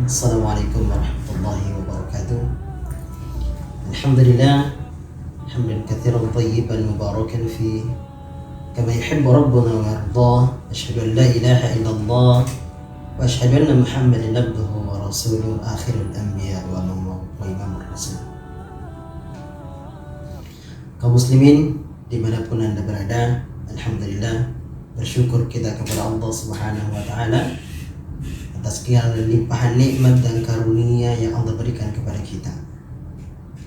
Assalamualaikum warahmatullahi wabarakatuh. Alhamdulillah hamdan katsiran thayyiban mubarakan fi kama yuhibbu rabbuna wa yardah. Asyhadu an la ilaha illallah wa asyhadu anna Muhammadan abduhu wa rasuluhu akhirul anbiya wa imamur rasul. Kaum muslimin dimanapun anda berada, alhamdulillah bersyukur kita kepada Allah Subhanahu wa taala atas segala limpahan nikmat dan karunia yang Allah berikan kepada kita.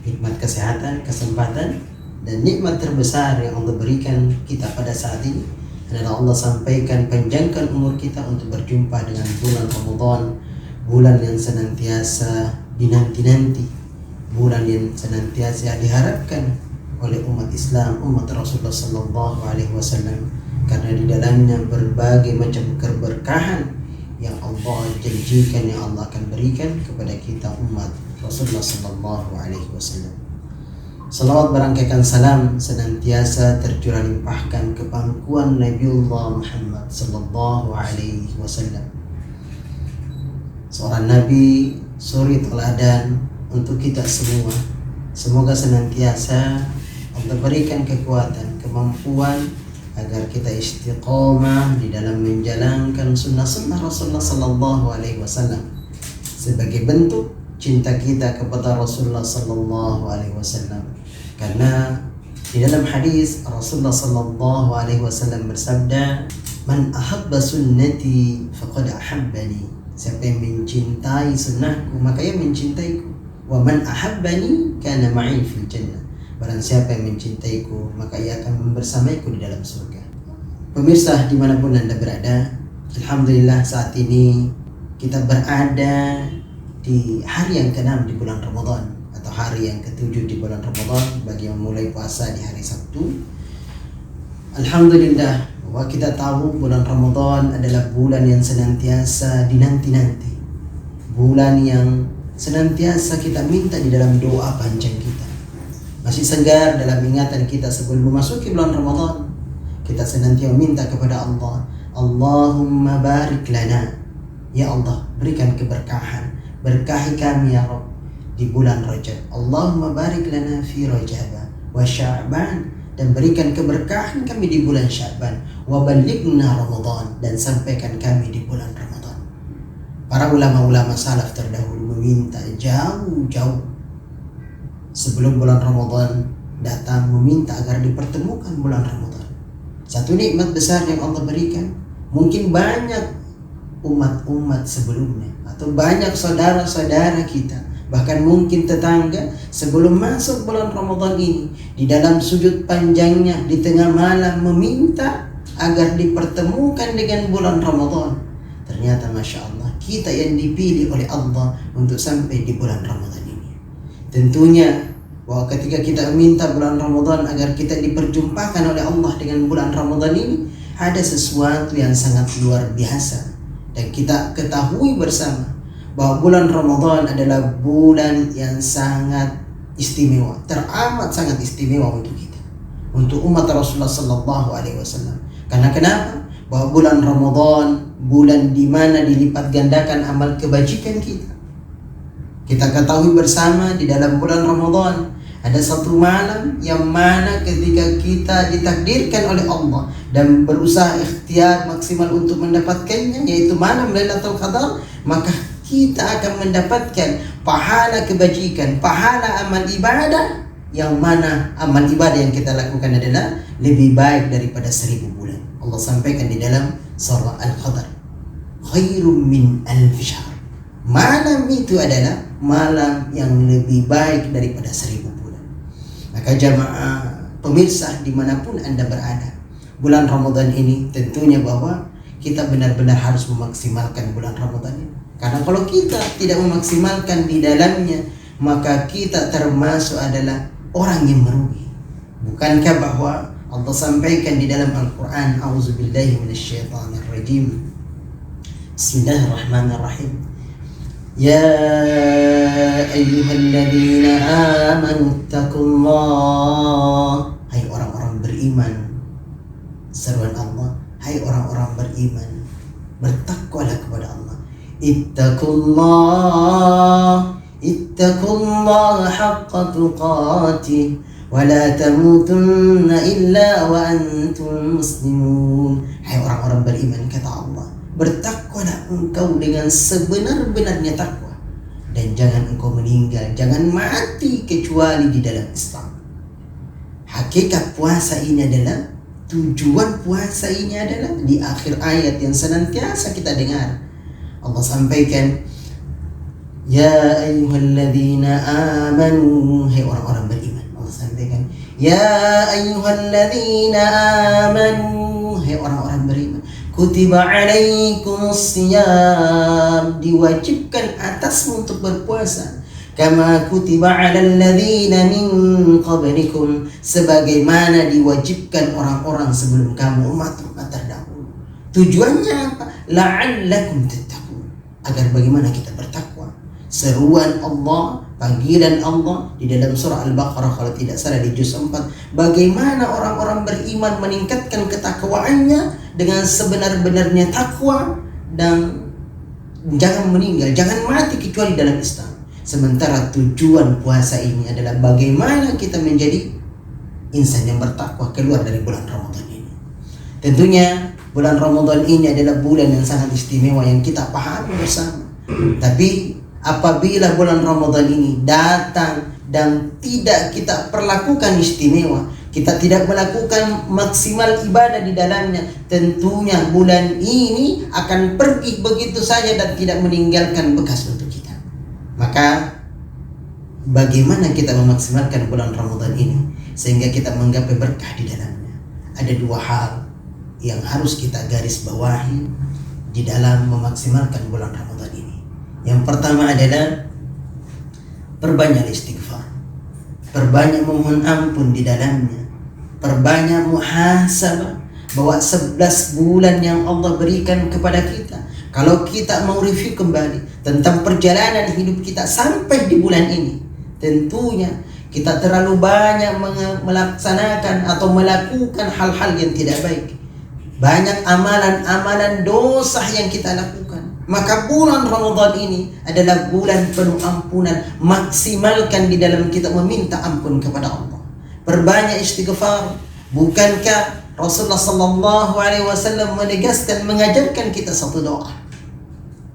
Nikmat kesehatan, kesempatan, dan nikmat terbesar yang Allah berikan kita pada saat ini adalah Allah sampaikan panjangkan umur kita untuk berjumpa dengan bulan Ramadan, bulan yang senantiasa dinanti-nanti, bulan yang senantiasa diharapkan oleh umat Islam, umat Rasulullah Sallallahu Alaihi Wasallam, karena di dalamnya berbagai macam keberkahan yang Allah janjikan, yang Allah akan berikan kepada kita umat Rasulullah Sallallahu Alaihi Wasallam. Salawat berangkaikan salam senantiasa tercurah limpahkan ke pangkuan Nabiullah Muhammad Sallallahu Alaihi Wasallam, seorang Nabi suri teladan untuk kita semua. Semoga senantiasa Allah berikan kekuatan, kemampuan agar kita istiqomah di dalam menjalankan sunnah-sunnah Rasulullah Sallallahu Alaihi Wasallam sebagai bentuk cinta kita kepada Rasulullah Sallallahu Alaihi Wasallam. Karena di dalam hadis Rasulullah Sallallahu Alaihi Wasallam bersabda, "Man ahabba sunnati faqad ahabbani." Siapa yang mencintai sunnahku maka ia mencintaiku. Wa man ahabbani kana ma'i fil jannah. Barang siapa yang mencintaiku maka ia akan bersamaiku di dalam surga. Pemirsa dimanapun anda berada, alhamdulillah saat ini kita berada di hari yang ke-6 di bulan Ramadan, atau hari yang ke-7 di bulan Ramadan bagi yang mulai puasa di hari Sabtu. Alhamdulillah bahwa kita tahu bulan Ramadan adalah bulan yang senantiasa dinanti-nanti, bulan yang senantiasa kita minta di dalam doa panjang kita. Masih segar dalam ingatan kita sebelum memasuki bulan Ramadan, kita senantiasa meminta kepada Allah, Allahumma barik lana, ya Allah berikan keberkahan, berkahi kami ya Rabb di bulan Rajab. Allahumma barik lana fi Rajab wa Sya'ban, dan berikan keberkahan kami di bulan Sya'ban, wa balighna Ramadan, dan sampaikan kami di bulan Ramadan. Para ulama-ulama salaf terdahulu meminta jauh-jauh sebelum bulan Ramadan datang, meminta agar dipertemukan bulan Ramadan. Satu nikmat besar yang Allah berikan. Mungkin banyak umat-umat sebelumnya atau banyak saudara-saudara kita, bahkan mungkin tetangga, sebelum masuk bulan Ramadan ini, di dalam sujud panjangnya di tengah malam meminta agar dipertemukan dengan bulan Ramadan. Ternyata Masya Allah, kita yang dipilih oleh Allah untuk sampai di bulan Ramadan ini. Tentunya bahwa ketika kita meminta bulan Ramadan agar kita diperjumpakan oleh Allah dengan bulan Ramadan ini, ada sesuatu yang sangat luar biasa. Dan kita ketahui bersama bahwa bulan Ramadan adalah bulan yang sangat istimewa, teramat sangat istimewa untuk kita, untuk umat Rasulullah Sallallahu Alaihi Wasallam. Karena kenapa? Bahwa bulan Ramadan bulan di mana dilipat gandakan amal kebajikan kita. Kita ketahui bersama di dalam bulan Ramadan ada satu malam yang mana ketika kita ditakdirkan oleh Allah dan berusaha ikhtiar maksimal untuk mendapatkannya, yaitu malam Lailatul Qadar, maka kita akan mendapatkan pahala kebajikan, pahala amal ibadah, yang mana amal ibadah yang kita lakukan adalah lebih baik daripada 1000 bulan. Allah sampaikan di dalam surah Al-Qadar, khairum min alfi syahr. Malam itu adalah malam yang lebih baik daripada 1000 bulan. Maka jamaah pemirsa dimanapun anda berada, bulan Ramadan ini tentunya bahwa kita benar-benar harus memaksimalkan bulan Ramadan ini. Karena kalau kita tidak memaksimalkan di dalamnya, maka kita termasuk adalah orang yang merugi. Bukankah bahwa Allah sampaikan di dalam Al-Quran, A'udzubillahi minasyaitonirrajim, Bismillahirrahmanirrahim, Ya ayyuhalladzina amanu taqullah. Hai orang-orang beriman, seruan Allah, hai orang-orang beriman, bertakwalah kepada Allah. ittaqullah haqqa tuqatih wa la tamutunna illa wa antum muslimun. Hai orang-orang beriman, kata Allah, bertakwalah engkau dengan sebenar-benarnya takwa, dan jangan engkau meninggal, jangan mati kecuali di dalam Islam. Hakikat puasa ini adalah, tujuan puasa ini adalah di akhir ayat yang senantiasa kita dengar. Allah sampaikan, ya ayyuhalladzina amanu, hai orang-orang beriman. Allah sampaikan, ya ayyuhalladzina amanu, hai orang-orang beriman, kutiba alaikumus siyam, diwajibkan atasmu untuk berpuasa, kama kutiba alal ladzina min qablikum, sebagaimana diwajibkan orang-orang sebelum kamu, umat-umat terdahulu. Tujuannya apa? La'allakum tattaqun, agar bagaimana kita bertakwa. Seruan Allah, panggilan Allah di dalam surah Al-Baqarah kalau tidak salah di juz 4, bagaimana orang-orang beriman meningkatkan ketakwaannya dengan sebenar-benarnya takwa, dan jangan meninggal, jangan mati kecuali dalam Islam. Sementara tujuan puasa ini adalah bagaimana kita menjadi insan yang bertakwa keluar dari bulan Ramadan ini. Tentunya bulan Ramadan ini adalah bulan yang sangat istimewa yang kita pahami bersama. Tapi apabila bulan Ramadan ini datang dan tidak kita perlakukan istimewa, kita tidak melakukan maksimal ibadah di dalamnya, tentunya bulan ini akan pergi begitu saja dan tidak meninggalkan bekas untuk kita. Maka bagaimana kita memaksimalkan bulan Ramadan ini sehingga kita menggapai berkah di dalamnya? Ada dua hal yang harus kita garis bawahi di dalam memaksimalkan bulan Ramadan ini. Yang pertama adalah perbanyak istighfar, perbanyak memohon ampun di dalamnya, perbanyak muhasabah bahwa 11 bulan yang Allah berikan kepada kita, kalau kita mau review kembali tentang perjalanan hidup kita sampai di bulan ini, tentunya kita terlalu banyak melaksanakan atau melakukan hal-hal yang tidak baik. Banyak amalan-amalan dosa yang kita lakukan. Maka bulan Ramadan ini adalah bulan penuh ampunan. Maksimalkan di dalam kita meminta ampun kepada Allah. Perbanyak istighfar. Bukankah Rasulullah SAW menegaskan, mengajarkan kita satu doa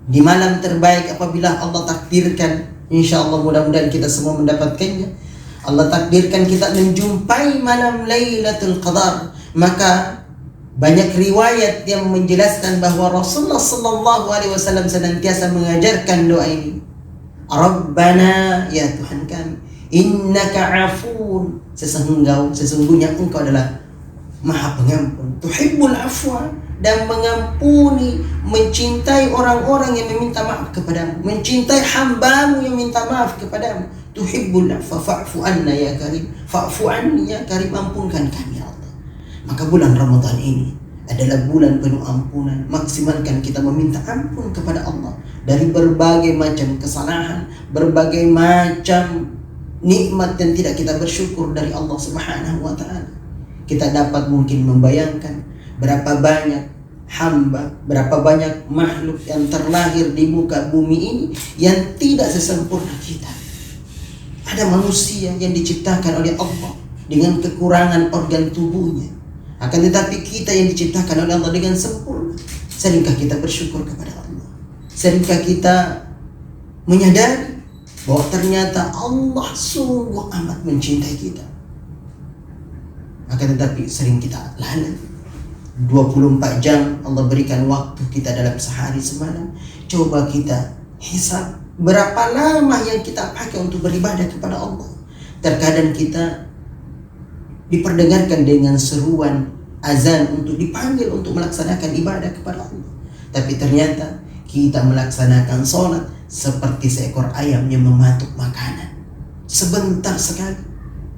di malam terbaik apabila Allah takdirkan, insya Allah mudah-mudahan kita semua mendapatkannya. Allah takdirkan kita menjumpai malam Lailatul Qadar, maka banyak riwayat yang menjelaskan bahwa Rasulullah SAW senantiasa mengajarkan doa ini. Rabbana, ya Tuhan kami, innaka afun, sesungguhnya engkau adalah maha pengampun, tuhibbul afwa, dan mengampuni, mencintai orang-orang yang meminta maaf kepadamu, mencintai hambamu yang minta maaf kepadamu. Tuhibbul afwa fa'fu anna ya karim, fa'fu anni ya karim, ampunkan kami ya Allah. Maka bulan Ramadan ini adalah bulan penuh ampunan. Maksimalkan kita meminta ampun kepada Allah dari berbagai macam kesalahan, berbagai macam nikmat yang tidak kita bersyukur dari Allah Subhanahu wa ta'ala. Kita dapat mungkin membayangkan berapa banyak hamba, berapa banyak makhluk yang terlahir di muka bumi ini yang tidak sesempurna kita. Ada manusia yang diciptakan oleh Allah dengan kekurangan organ tubuhnya, akan tetapi kita yang diciptakan oleh Allah dengan sempurna. Seringkah kita bersyukur kepada Allah? Seringkah kita menyadari bahwa ternyata Allah sungguh amat mencintai kita? Akan tetapi sering kita lalai. 24 jam Allah berikan waktu kita dalam sehari semalam. Coba kita hisab berapa lama yang kita pakai untuk beribadah kepada Allah. Terkadang kita diperdengarkan dengan seruan azan untuk dipanggil untuk melaksanakan ibadah kepada Allah, tapi ternyata kita melaksanakan sholat seperti seekor ayam yang mematuk makanan. Sebentar sekali.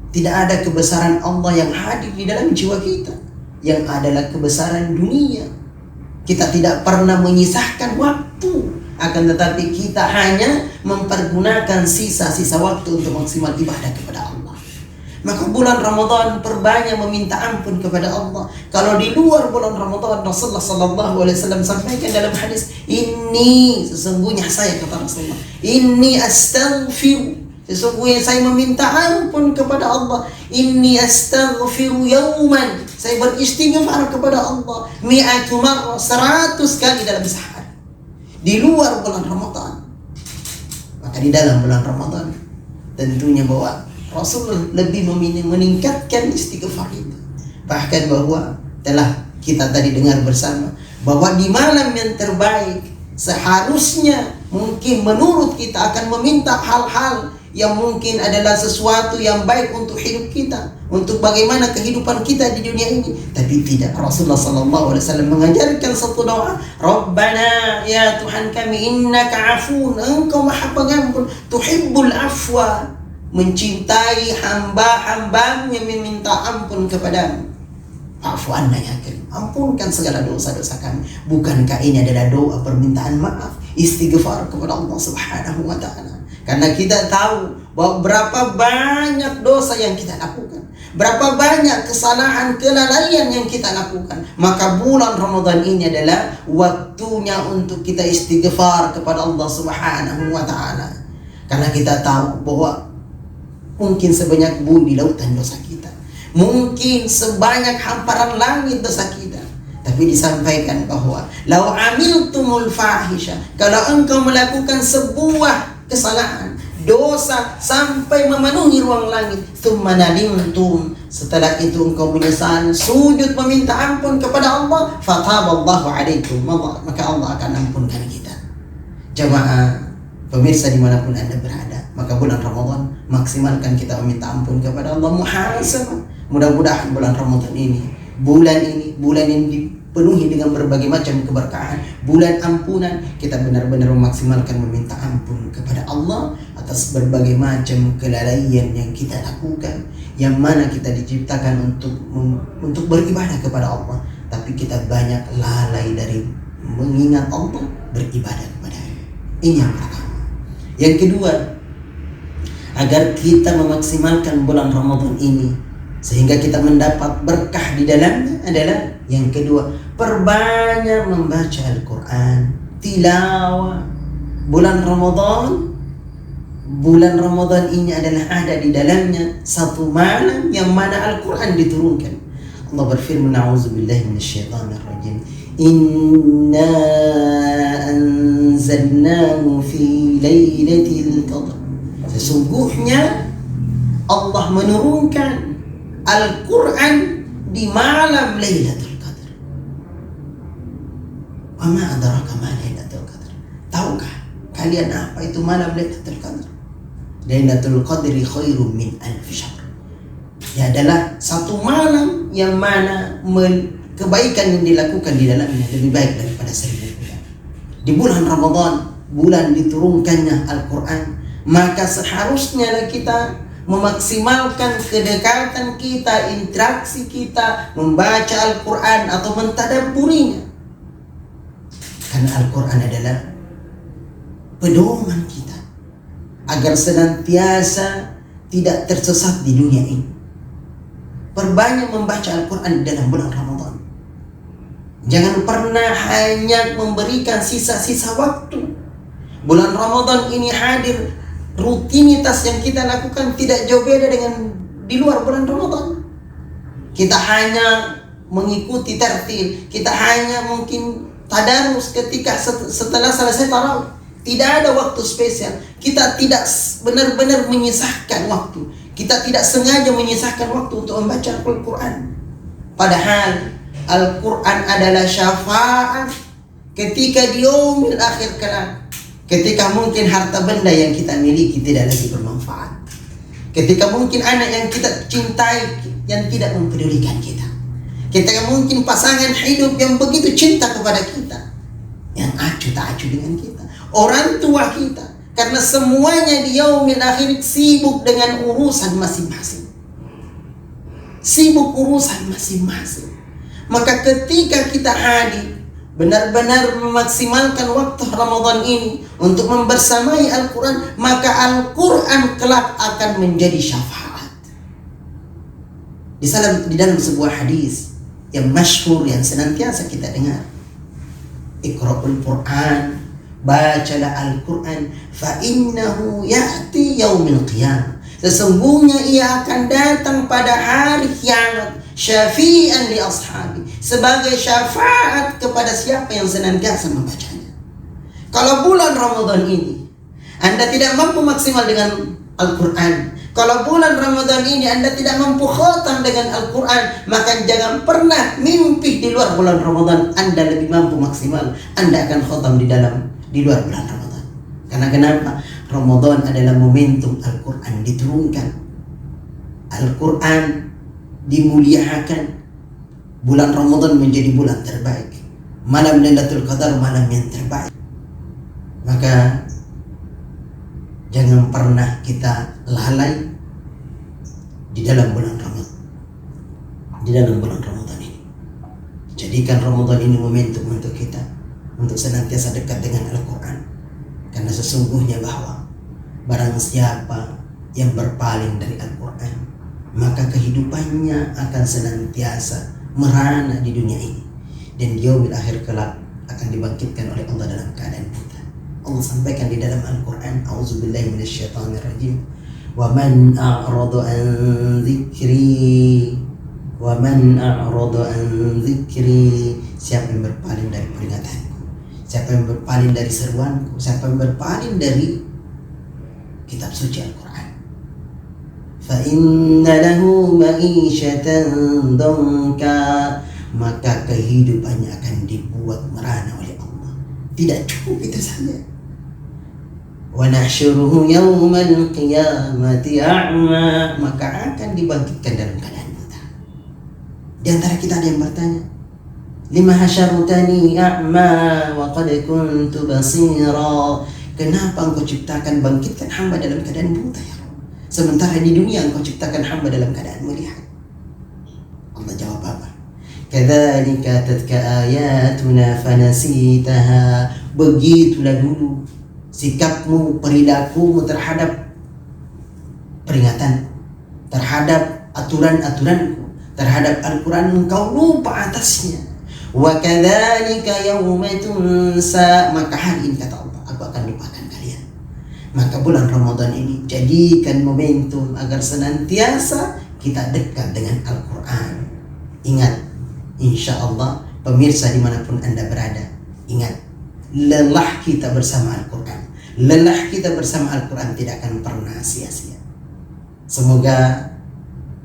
Tidak ada kebesaran Allah yang hadir di dalam jiwa kita, yang adalah kebesaran dunia. Kita tidak pernah menyisahkan waktu, akan tetapi kita hanya mempergunakan sisa-sisa waktu untuk maksimal ibadah kepada Allah. Maka bulan Ramadan perbanyak meminta ampun kepada Allah. Kalau di luar bulan Ramadan, Rasulullah sallallahu alaihi wasallam sampaikan dalam hadis, "Ini sesungguhnya saya," kata Rasulullah, "Inni astaghfiru." Sesungguhnya saya meminta ampun kepada Allah. "Inni astaghfiru yauman." Saya beristighfar kepada Allah mi'atu marrah, 100 kali dalam sehari. Di luar bulan Ramadan. Maka di dalam bulan Ramadan tentunya bahwa Rasulullah lebih meningkatkan istighfar itu. Bahkan bahwa telah kita tadi dengar bersama bahwa di malam yang terbaik seharusnya mungkin menurut kita akan meminta hal-hal yang mungkin adalah sesuatu yang baik untuk hidup kita, untuk bagaimana kehidupan kita di dunia ini. Tapi tidak, Rasulullah sallallahu alaihi wasallam mengajarkan satu doa, "Rabbana, ya Tuhan kami, innaka afun, engkau maha pengampun, tuhibbul afwa." Mencintai hamba-hambamu yang meminta ampun kepadamu. Afu anna ya karim, ampunkan segala dosa-dosa kami. Bukankah ini adalah doa permintaan maaf, istighfar kepada Allah subhanahu wa ta'ala? Karena kita tahu bahwa berapa banyak dosa yang kita lakukan, berapa banyak kesalahan, kelalaian yang kita lakukan. Maka bulan Ramadan ini adalah waktunya untuk kita istighfar kepada Allah subhanahu wa ta'ala. Karena kita tahu bahwa mungkin sebanyak bumi lautan dosa kita, mungkin sebanyak hamparan langit dosa kita. Tapi disampaikan bahwa lau amiltumul fahisha, kalau engkau melakukan sebuah kesalahan, dosa sampai memenuhi ruang langit, thumma nalimtum, setelah itu engkau menyesal, sujud meminta ampun kepada Allah, fataballahu alaikum, maka Allah akan ampunkan kita. Jamaah pemirsa dimanapun Anda berada, maka bulan Ramadan maksimalkan kita meminta ampun kepada Allah, muhasabah. Mudah-mudahan bulan Ramadan ini, bulan yang dipenuhi dengan berbagai macam keberkahan, bulan ampunan, kita benar-benar memaksimalkan meminta ampun kepada Allah atas berbagai macam kelalaian yang kita lakukan, yang mana kita diciptakan untuk beribadah kepada Allah, tapi kita banyak lalai dari mengingat Allah, beribadah kepada-Nya. Ini yang pertama. Yang kedua, agar kita memaksimalkan bulan Ramadan ini sehingga kita mendapat berkah di dalamnya adalah yang kedua, perbanyak membaca Al-Quran, tilawah. Bulan Ramadan ini adalah ada di dalamnya satu malam yang mana Al-Quran diturunkan. Allah berfirman, "A'udzubillahi minasyaitonir rajim. Inna anzalnahu fi lailatul qadr." Sesungguhnya Allah menurunkan Al-Quran di malam Lailatul Qadar. Wa ma adraka ma Lailatul Qadar. Tahukah kalian apa itu malam Lailatul Qadar? Lailatul Qadri khairum min alf syahr. Ya adalah satu malam yang mana kebaikan yang dilakukan di dalamnya lebih baik daripada 1000 bulan. Di bulan Ramadan, bulan diturunkannya Al-Quran, maka seharusnya kita memaksimalkan kedekatan kita, interaksi kita, membaca Al-Quran atau mentadabburinya. Karena Al-Quran adalah pedoman kita agar senantiasa tidak tersesat di dunia ini. Perbanyak membaca Al-Quran dalam bulan Ramadan. Jangan pernah hanya memberikan sisa-sisa waktu. Bulan Ramadan ini hadir, rutinitas yang kita lakukan tidak jauh beda dengan di luar bulan Ramadan. Kita hanya mengikuti tertil, kita hanya mungkin tadarus ketika setelah selesai tarawih. Tidak ada waktu spesial. Kita tidak benar-benar menyisahkan waktu. Kita tidak sengaja menyisahkan waktu untuk membaca Al-Quran. Padahal Al-Quran adalah syafaat ketika di yaumil akhir kelak. Ketika mungkin harta benda yang kita miliki tidak lagi bermanfaat. Ketika mungkin anak yang kita cintai yang tidak mempedulikan kita. Ketika mungkin pasangan hidup yang begitu cinta kepada kita, yang acuh tak acuh dengan kita. Orang tua kita. Karena semuanya di yaumil akhir sibuk dengan urusan masing-masing. Sibuk urusan masing-masing. Maka ketika kita hadir, benar-benar memaksimalkan waktu Ramadan ini untuk membersamai Al-Quran, maka Al-Quran kelak akan menjadi syafaat. Di dalam sebuah hadis yang masyhur yang senantiasa kita dengar, Iqra'ul Qur'an, bacalah Al-Quran, fa innahu ya'ti yaumil qiyamah, sesungguhnya ia akan datang pada hari kiamat, syafi'an li ashabi, sebagai syafaat kepada siapa yang senantiasa membacanya. Kalau bulan Ramadan ini Anda tidak mampu maksimal dengan Al-Quran, kalau bulan Ramadan ini Anda tidak mampu khatam dengan Al-Quran, maka jangan pernah mimpi di luar bulan Ramadan Anda lebih mampu maksimal, Anda akan khatam di luar bulan Ramadan. Karena kenapa? Ramadan adalah momentum Al-Quran diturunkan, Al-Quran dimuliakan. Bulan Ramadan menjadi bulan terbaik, malam Lailatul Qadar malam yang terbaik. Maka jangan pernah kita lalai di dalam bulan Ramadan. Di dalam bulan Ramadan ini, jadikan Ramadan ini momentum untuk kita untuk senantiasa dekat dengan Al-Quran. Karena sesungguhnya bahwa barang siapa yang berpaling dari Al-Quran, maka kehidupannya akan senantiasa merana di dunia ini, dan di yaumil akhir kelak akan dibangkitkan oleh Allah dalam keadaan buta. Allah sampaikan di dalam Al-Quran, a'udzubillahi minasyaitonirrajim, wa man a'rada an dzikri, wa man a'rada an dzikri, siapa yang berpaling dari peringatanku, siapa yang berpaling dari seruanku, siapa yang berpaling dari kitab suci Al-Quran, fa inna lahu ma'isyatan dhanka, maka kehidupannya akan dibuat merana oleh Allah. Tidak cukup itu saja. Wa nahsyuruhu yaumal qiyamati a'ma, maka akan dibangkitkan dalam keadaan buta. Di antara kita ada yang bertanya, lima hasyarutani a'ma wa qad kuntu basira, kenapa engkau ciptakan bangkitkan hamba dalam keadaan buta ya Allah, sementara di dunia engkau ciptakan hamba dalam keadaan melihat? Allah jawab apa? Kadzalika tatka ayatuna fanasitaha, begitulah dulu sikapmu, perilakumu terhadap peringatan, terhadap aturan-aturanku, terhadap Al-Quran, engkau lupa atasnya. Wa kadzalika yauma tunsa, maka hari ini kata Allah, aku akan lupakan kalian. Maka bulan Ramadan ini jadikan momentum agar senantiasa kita dekat dengan Al-Quran. Ingat, insya Allah pemirsa dimanapun Anda berada, ingat, lelah kita bersama Al-Quran, lelah kita bersama Al-Quran tidak akan pernah sia-sia. Semoga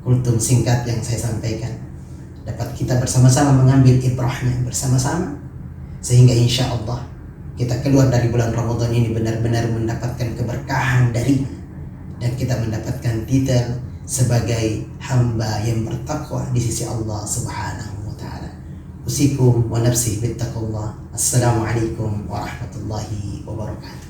kultum singkat yang saya sampaikan dapat kita bersama-sama mengambil ibrahnya bersama-sama, sehingga insya Allah kita keluar dari bulan Ramadan ini benar-benar mendapatkan keberkahan darinya, dan kita mendapatkan titel sebagai hamba yang bertakwa di sisi Allah Subhanahu wa Ta'ala. Usikum wa nafsi bittaqullah. Assalamualaikum warahmatullahi wabarakatuh.